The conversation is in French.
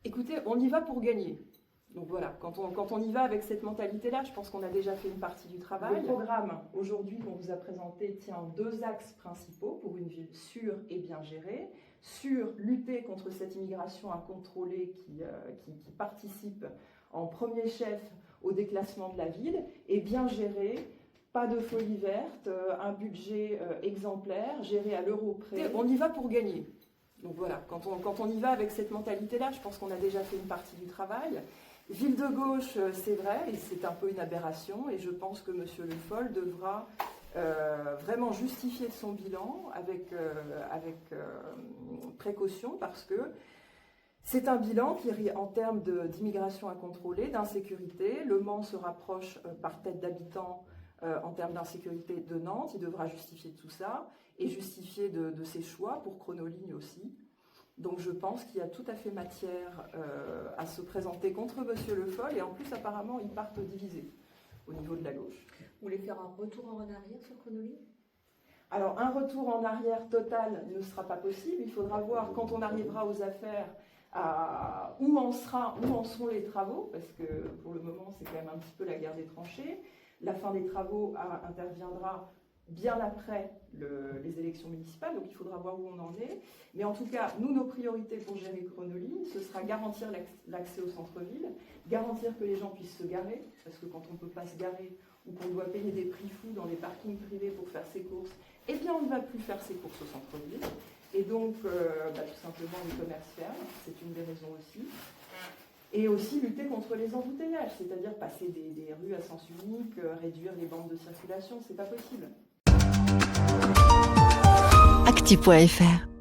Écoutez, on y va pour gagner. Donc voilà, quand on y va avec cette mentalité-là, je pense qu'on a déjà fait une partie du travail. Le programme, aujourd'hui, qu'on vous a présenté, tient deux axes principaux pour une ville sûre et bien gérée. Sur lutter contre cette immigration incontrôlée qui participe en premier chef au déclassement de la ville, et bien gérée, pas de folie verte, un budget exemplaire, géré à l'euro près. On y va pour gagner. Donc voilà, quand on y va avec cette mentalité-là, je pense qu'on a déjà fait une partie du travail. Ville de gauche, c'est vrai, et c'est un peu une aberration, et je pense que M. Le Foll devra vraiment justifier de son bilan avec précaution, parce que c'est un bilan qui, en termes d'immigration incontrôlée, d'insécurité, Le Mans se rapproche par tête d'habitant en termes d'insécurité de Nantes, il devra justifier de tout ça, et justifier de ses choix, pour Chronoligne aussi. Donc je pense qu'il y a tout à fait matière à se présenter contre M. Le Foll, et en plus apparemment ils partent divisés au niveau de la gauche. Vous voulez faire un retour en arrière sur Chronoligne ? Alors un retour en arrière total ne sera pas possible, il faudra voir quand on arrivera aux affaires où en seront les travaux, parce que pour le moment c'est quand même un petit peu la guerre des tranchées. La fin des travaux interviendra bien après les élections municipales, donc il faudra voir où on en est. Mais en tout cas, nous, nos priorités pour gérer Chronoligne, ce sera garantir l'accès au centre-ville, garantir que les gens puissent se garer, parce que quand on ne peut pas se garer ou qu'on doit payer des prix fous dans des parkings privés pour faire ses courses, eh bien on ne va plus faire ses courses au centre-ville. Et donc, tout simplement, les commerces ferment, c'est une des raisons aussi. Et aussi lutter contre les embouteillages, c'est-à-dire passer des rues à sens unique, réduire les bandes de circulation, c'est pas possible. Actu.fr